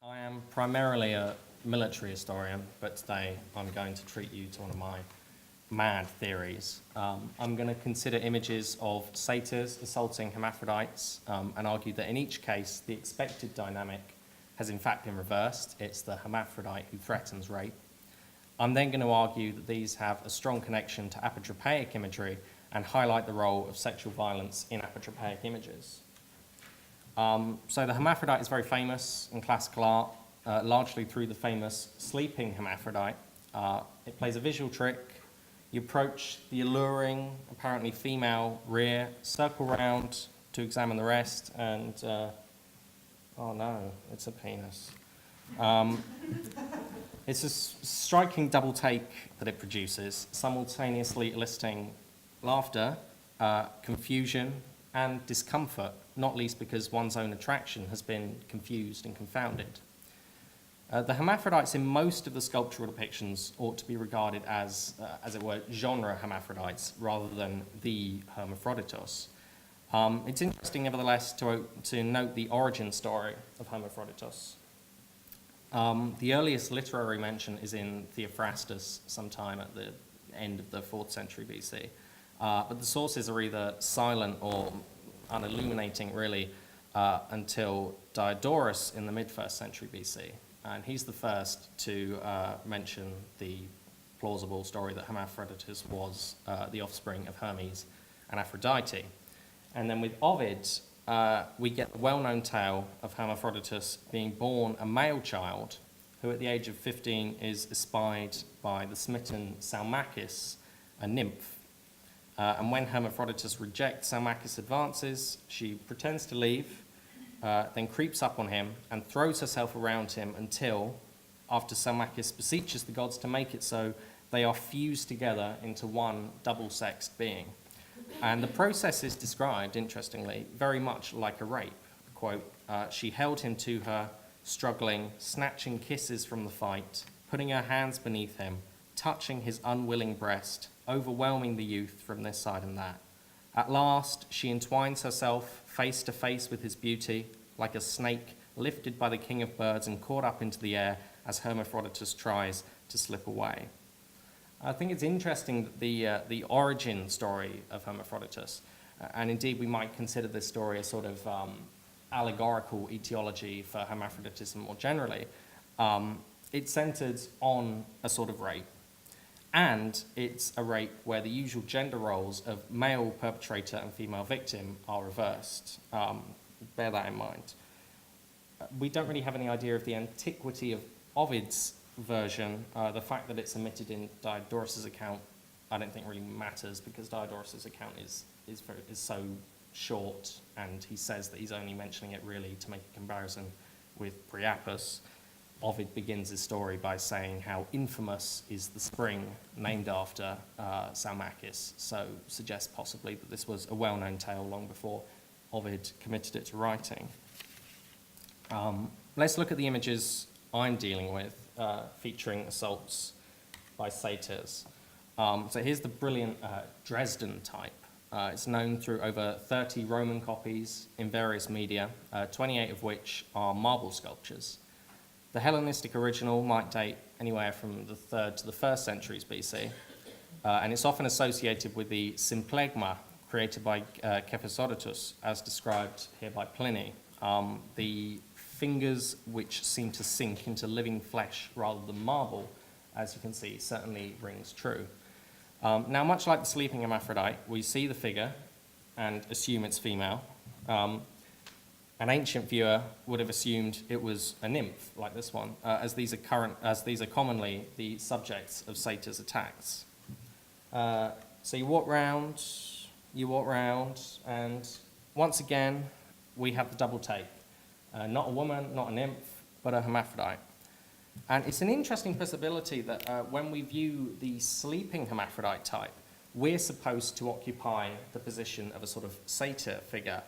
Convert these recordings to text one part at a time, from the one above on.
I am primarily a military historian, but today I'm going to treat you to one of my mad theories. I'm going to consider images of satyrs assaulting hermaphrodites and argue that in each case the expected dynamic has in fact been reversed. It's the hermaphrodite who threatens rape. I'm then going to argue that these have a strong connection to apotropaic imagery and highlight the role of sexual violence in apotropaic images. So the hermaphrodite is very famous in classical art, largely through the famous sleeping hermaphrodite. It plays a visual trick. You approach the alluring, apparently female rear, circle round to examine the rest, and oh no, it's a penis. It's a striking double take that it produces, simultaneously eliciting laughter, confusion, and discomfort, not least because one's own attraction has been confused and confounded. The hermaphrodites in most of the sculptural depictions ought to be regarded as it were, genre hermaphrodites rather than the hermaphroditos. It's interesting, nevertheless, to note the origin story of hermaphroditos. The earliest literary mention is in Theophrastus, sometime at the end of the 4th century BC. But the sources are either silent or unilluminating, really, until Diodorus in the mid-1st century BC. And he's the first to mention the plausible story that Hermaphroditus was the offspring of Hermes and Aphrodite. And then with Ovid, we get the well-known tale of Hermaphroditus being born a male child who at the age of 15 is espied by the smitten Salmachus, a nymph. And when Hermaphroditus rejects Salmachus' advances, she pretends to leave, then creeps up on him and throws herself around him until, after Salmachus beseeches the gods to make it so, they are fused together into one double-sexed being. And the process is described, interestingly, very much like a rape. Quote, she held him to her, struggling, snatching kisses from the fight, putting her hands beneath him, touching his unwilling breast, overwhelming the youth from this side and that. At last, she entwines herself face to face with his beauty, like a snake lifted by the king of birds and caught up into the air as Hermaphroditus tries to slip away. I think it's interesting that the origin story of Hermaphroditus, and indeed we might consider this story a sort of allegorical etiology for hermaphroditism more generally, it's centered on a sort of rape. And it's a rape where the usual gender roles of male perpetrator and female victim are reversed. Bear that in mind. We don't really have any idea of the antiquity of Ovid's version. The fact that it's omitted in Diodorus' account, I don't think really matters because Diodorus' account is so short, and he says that he's only mentioning it really to make a comparison with Priapus. Ovid begins his story by saying how infamous is the spring named after Salmachus, so suggests possibly that this was a well-known tale long before Ovid committed it to writing. Let's look at the images I'm dealing with, featuring assaults by satyrs. So here's the brilliant Dresden type. It's known through over 30 Roman copies in various media, 28 of which are marble sculptures. The Hellenistic original might date anywhere from the 3rd to the 1st centuries BC, and it's often associated with the symplegma created by Cephisodontus, as described here by Pliny. The fingers which seem to sink into living flesh rather than marble, as you can see, certainly rings true. Now, much like the sleeping hermaphrodite, we see the figure and assume it's female. An ancient viewer would have assumed it was a nymph, like this one, as these are commonly the subjects of satyrs' attacks. So you walk round, and once again, we have the double take. Not a woman, not a nymph, but a hermaphrodite. And it's an interesting possibility that when we view the sleeping hermaphrodite type, we're supposed to occupy the position of a sort of satyr figure,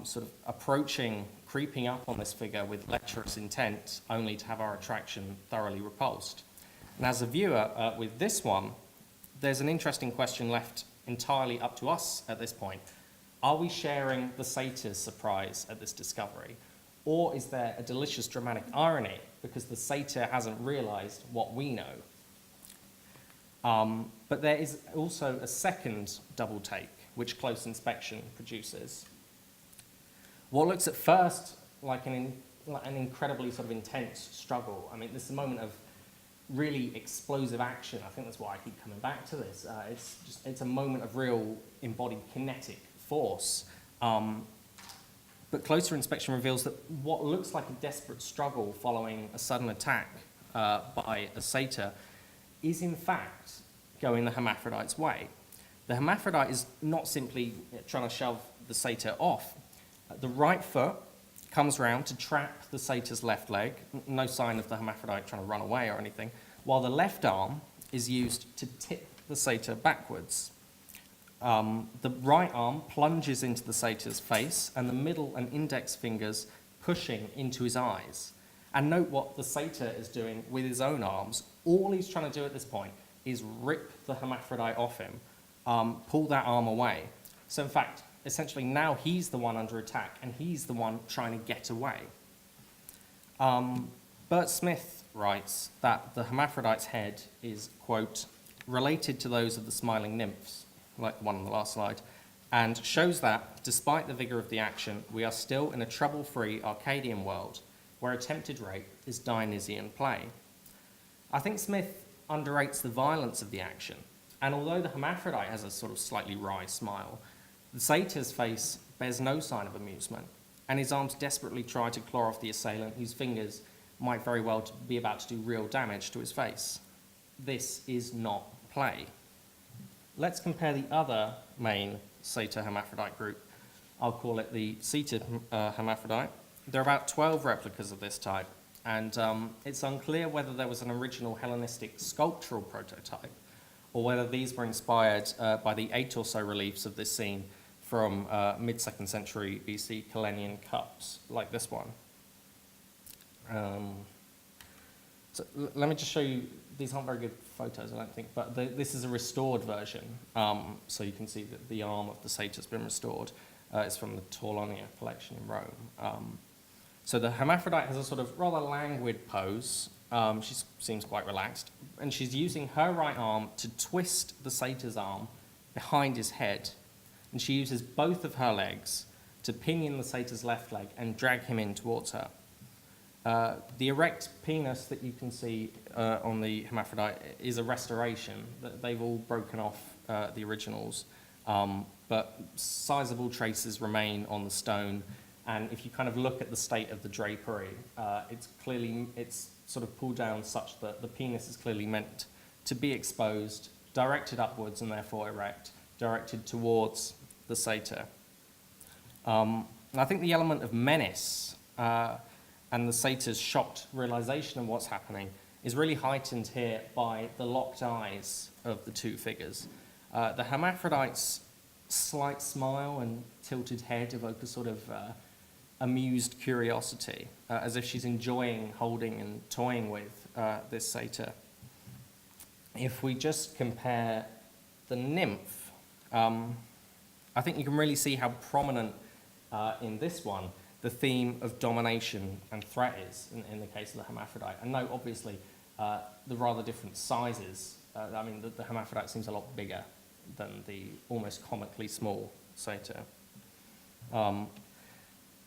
sort of approaching, creeping up on this figure with lecherous intent, only to have our attraction thoroughly repulsed. And as a viewer with this one, there's an interesting question left entirely up to us at this point. Are we sharing the satyr's surprise at this discovery? Or is there a delicious dramatic irony because the satyr hasn't realized what we know? But there is also a second double take, which close inspection produces. What looks at first like an incredibly sort of intense struggle. I mean, this is a moment of really explosive action. I think that's why I keep coming back to this. It's a moment of real embodied kinetic force. But closer inspection reveals that what looks like a desperate struggle following a sudden attack by a satyr is in fact going the hermaphrodite's way. The hermaphrodite is not simply trying to shove the satyr off. The right foot comes round to trap the satyr's left leg, no sign of the hermaphrodite trying to run away or anything, while the left arm is used to tip the satyr backwards. The right arm plunges into the satyr's face, and the middle and index fingers pushing into his eyes. And note what the satyr is doing with his own arms. All he's trying to do at this point is rip the hermaphrodite off him, pull that arm away. So in fact, essentially now he's the one under attack, and he's the one trying to get away. Bert Smith writes that the hermaphrodite's head is, quote, related to those of the smiling nymphs, like the one on the last slide, and shows that, despite the vigor of the action, we are still in a trouble-free Arcadian world where attempted rape is Dionysian play. I think Smith underrates the violence of the action, and although the hermaphrodite has a sort of slightly wry smile, the satyr's face bears no sign of amusement, and his arms desperately try to claw off the assailant, whose fingers might very well be about to do real damage to his face. This is not play. Let's compare the other main satyr-hermaphrodite group. I'll call it the seated hermaphrodite. There are about 12 replicas of this type, and it's unclear whether there was an original Hellenistic sculptural prototype, or whether these were inspired by the 8 or so reliefs of this scene from mid-2nd century BC Calenian cups, like this one. So let me just show you, these aren't very good photos, I don't think, but this is a restored version, so you can see that the arm of the satyr's been restored. It's from the Torlonia collection in Rome. So the hermaphrodite has a sort of rather languid pose. She seems quite relaxed, and she's using her right arm to twist the satyr's arm behind his head, and she uses both of her legs to pinion the satyr's left leg and drag him in towards her. The erect penis that you can see on the hermaphrodite is a restoration. They've all broken off the originals, but sizable traces remain on the stone. And if you kind of look at the state of the drapery, it's sort of pulled down such that the penis is clearly meant to be exposed, directed upwards and therefore erect, directed towards the satyr. And I think the element of menace and the satyr's shocked realization of what's happening is really heightened here by the locked eyes of the two figures. The hermaphrodite's slight smile and tilted head evoke a sort of amused curiosity, as if she's enjoying holding and toying with this satyr. If we just compare the nymph, I think you can really see how prominent in this one the theme of domination and threat is in the case of the hermaphrodite. And note, obviously, the rather different sizes. I mean, the hermaphrodite seems a lot bigger than the almost comically small satyr.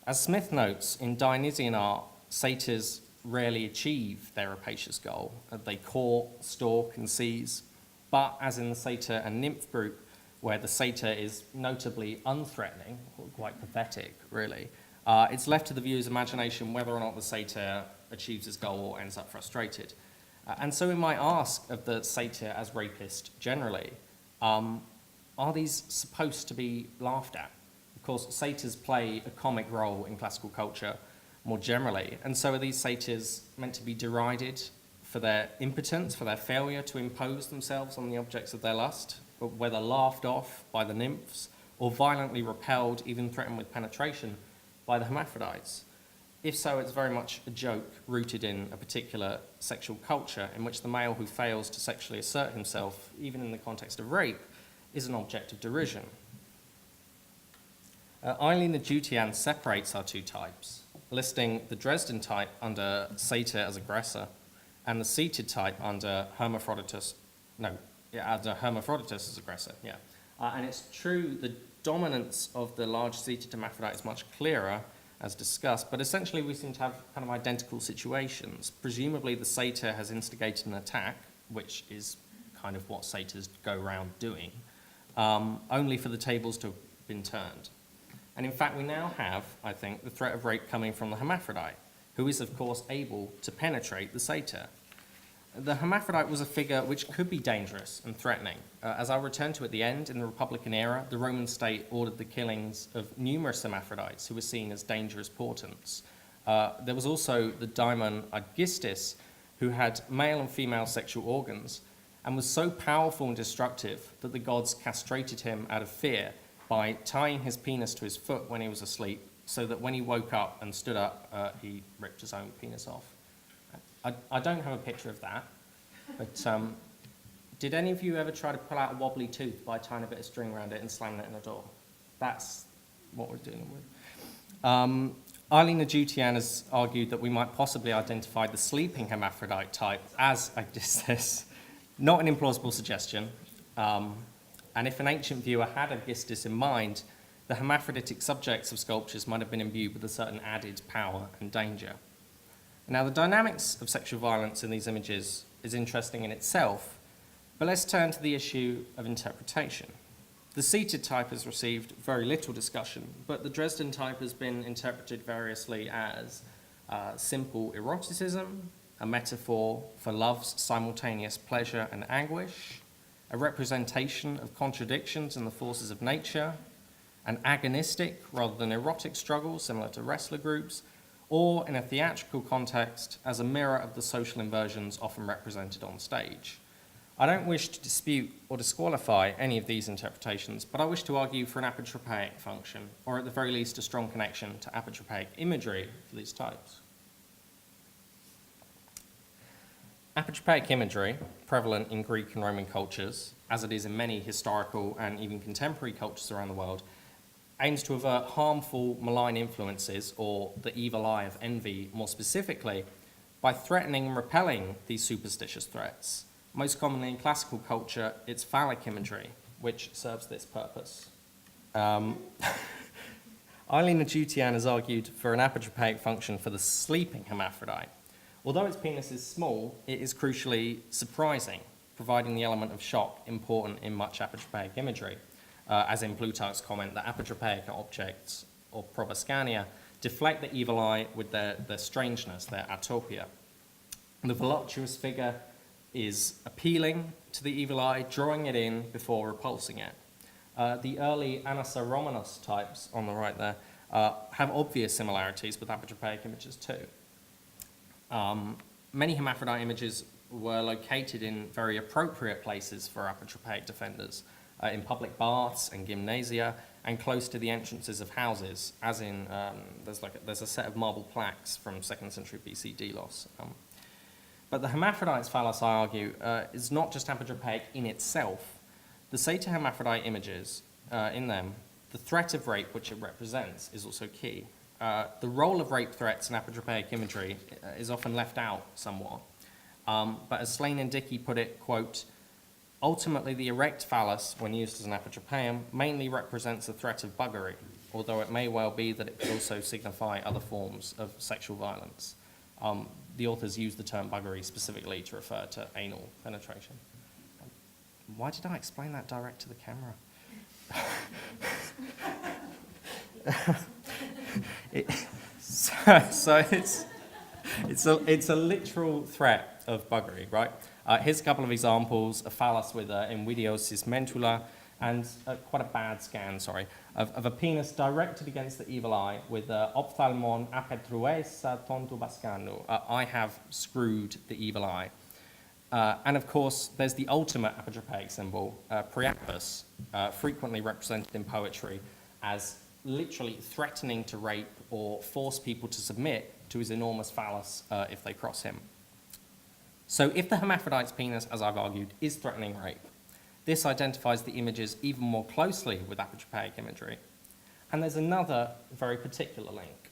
As Smith notes, in Dionysian art, satyrs rarely achieve their rapacious goal. They court, stalk, and seize. But as in the satyr and nymph group, where the satyr is notably unthreatening, quite pathetic, really, it's left to the viewer's imagination whether or not the satyr achieves his goal or ends up frustrated. And so we might ask of the satyr as rapist generally, are these supposed to be laughed at? Of course, satyrs play a comic role in classical culture more generally, and so are these satyrs meant to be derided for their impotence, for their failure to impose themselves on the objects of their lust, whether laughed off by the nymphs or violently repelled, even threatened with penetration, by the hermaphrodites? If so, it's very much a joke rooted in a particular sexual culture in which the male who fails to sexually assert himself, even in the context of rape, is an object of derision. Eileen Adutian separates our two types. listing the Dresden type under satyr as aggressor, and the seated type under hermaphroditus, under hermaphroditus as aggressor, yeah. And it's true the dominance of the large seated hermaphrodite is much clearer, as discussed, but essentially we seem to have kind of identical situations. Presumably the satyr has instigated an attack, which is kind of what satyrs go around doing, only for the tables to have been turned. And in fact, we now have, I think, the threat of rape coming from the hermaphrodite, who is, of course, able to penetrate the satyr. The hermaphrodite was a figure which could be dangerous and threatening. As I'll return to at the end, in the Republican era, the Roman state ordered the killings of numerous hermaphrodites who were seen as dangerous portents. There was also the daimon Aegisthus, who had male and female sexual organs, and was so powerful and destructive that the gods castrated him out of fear by tying his penis to his foot when he was asleep, so that when he woke up and stood up, he ripped his own penis off. I don't have a picture of that, but did any of you ever try to pull out a wobbly tooth by tying a bit of string around it and slamming it in a door? That's what we're dealing with. Eileen Ajutian has argued that we might possibly identify the sleeping hermaphrodite type as Aegisthus. Not an implausible suggestion. And if an ancient viewer had Aegisthus in mind, the hermaphroditic subjects of sculptures might have been imbued with a certain added power and danger. Now, the dynamics of sexual violence in these images is interesting in itself, but let's turn to the issue of interpretation. The seated type has received very little discussion, but the Dresden type has been interpreted variously as simple eroticism, a metaphor for love's simultaneous pleasure and anguish, a representation of contradictions in the forces of nature, an agonistic rather than erotic struggle similar to wrestler groups, or in a theatrical context as a mirror of the social inversions often represented on stage. I don't wish to dispute or disqualify any of these interpretations, but I wish to argue for an apotropaic function, or at the very least a strong connection to apotropaic imagery for these types. Apotropaic imagery, prevalent in Greek and Roman cultures, as it is in many historical and even contemporary cultures around the world, aims to avert harmful, malign influences, or the evil eye of envy more specifically, by threatening and repelling these superstitious threats. Most commonly in classical culture, it's phallic imagery, which serves this purpose. Eileen Ajutian has argued for an apotropaic function for the sleeping hermaphrodite. Although its penis is small, it is crucially surprising, providing the element of shock important in much apotropaic imagery. As in Plutarch's comment that apotropaic objects, or proboscania, deflect the evil eye with their strangeness, their atopia. The voluptuous figure is appealing to the evil eye, drawing it in before repulsing it. The early Anasaur Romanos types on the right there have obvious similarities with apotropaic images too. Many hermaphrodite images were located in very appropriate places for apotropaic defenders, in public baths and gymnasia, and close to the entrances of houses, as in, there's a set of marble plaques from 2nd century BC Delos. But the hermaphrodite's phallus, I argue, is not just apotropaic in itself. The satyr hermaphrodite images, in them, the threat of rape which it represents is also key. The role of rape threats in apotropaic imagery is often left out somewhat. But as Slane and Dickey put it, quote, ultimately, the erect phallus, when used as an apotropaeum, mainly represents a threat of buggery, although it may well be that it could also signify other forms of sexual violence. The authors use the term buggery specifically to refer to anal penetration. Why did I explain that direct to the camera? It's a literal threat of buggery, right? Here's a couple of examples: a phallus with invidiosis mentula, and quite a bad scan, of a penis directed against the evil eye with ophthalmon apetruesa tontu bascanu. I have screwed the evil eye. And of course, there's the ultimate apotropaic symbol, Priapus, frequently represented in poetry as literally threatening to rape or force people to submit to his enormous phallus if they cross him. So if the hermaphrodite's penis, as I've argued, is threatening rape, this identifies the images even more closely with apotropaic imagery. And there's another very particular link.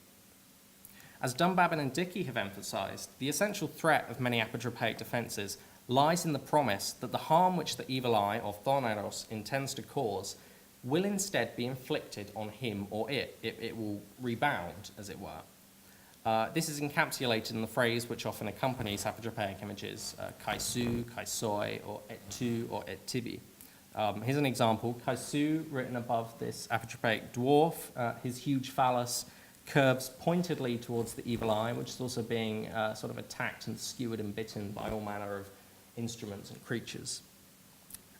As Dunbabin and Dickey have emphasized, the essential threat of many apotropaic defenses lies in the promise that the harm which the evil eye, or thoneros, intends to cause will instead be inflicted on him or it. It will rebound, as it were. This is encapsulated in the phrase which often accompanies apotropaic images, kaisu, kaisoi, or et tu, or et tibi. Here's an example. Kaisu, written above this apotropaic dwarf, his huge phallus curves pointedly towards the evil eye, which is also being sort of attacked and skewered and bitten by all manner of instruments and creatures.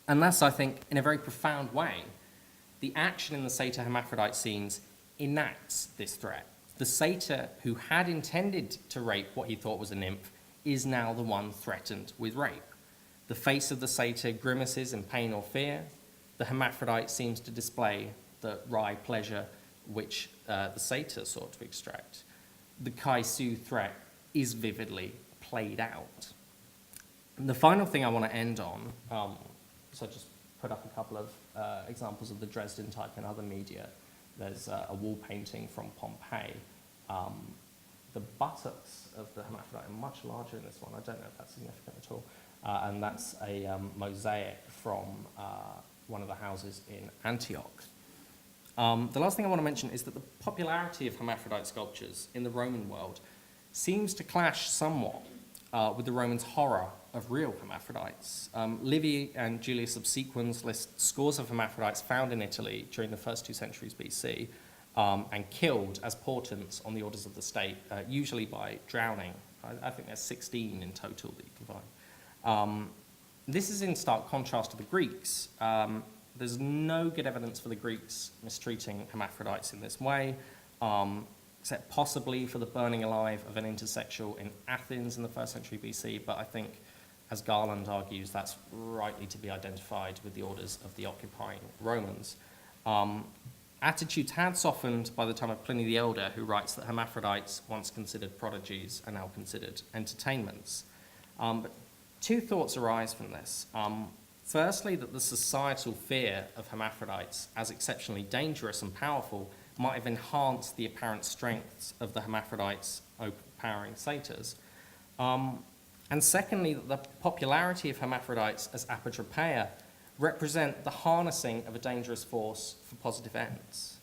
And thus, I think, in a very profound way, the action in the satyr hermaphrodite scenes enacts this threat. The satyr who had intended to rape what he thought was a nymph is now the one threatened with rape. The face of the satyr grimaces in pain or fear. The hermaphrodite seems to display the wry pleasure which the satyr sought to extract. The kaisu threat is vividly played out. And the final thing I want to end on, so I just put up a couple of examples of the Dresden type in other media. There's a wall painting from Pompeii. The buttocks of the hermaphrodite are much larger in this one. I don't know if that's significant at all. And that's a mosaic from one of the houses in Antioch. The last thing I want to mention is that the popularity of hermaphrodite sculptures in the Roman world seems to clash somewhat with the Romans' horror of real hermaphrodites. Livy and Julius Subsequens list scores of hermaphrodites found in Italy during the first 2 centuries BC and killed as portents on the orders of the state, usually by drowning. I think there's 16 in total that you can find. This is in stark contrast to the Greeks. There's no good evidence for the Greeks mistreating hermaphrodites in this way, except possibly for the burning alive of an intersexual in Athens in the 1st century BC, but I think, as Garland argues, that's rightly to be identified with the orders of the occupying Romans. Attitudes had softened by the time of Pliny the Elder, who writes that hermaphrodites, once considered prodigies, are now considered entertainments. But 2 thoughts arise from this. Firstly, that the societal fear of hermaphrodites as exceptionally dangerous and powerful might have enhanced the apparent strengths of the hermaphrodites overpowering satyrs. And secondly, that the popularity of hermaphrodites as apotropaia represent the harnessing of a dangerous force for positive ends.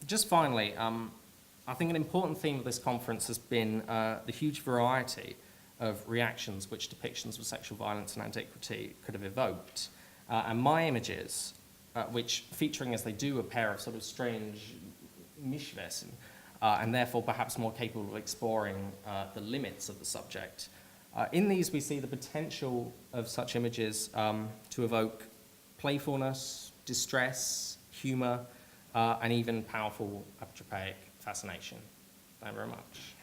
Just finally, I think an important theme of this conference has been the huge variety of reactions which depictions of sexual violence in antiquity could have evoked. And my images, which featuring as they do a pair of sort of strange mishwesen, and therefore perhaps more capable of exploring the limits of the subject. In these we see the potential of such images to evoke playfulness, distress, humor, and even powerful apotropaic fascination. Thank you very much.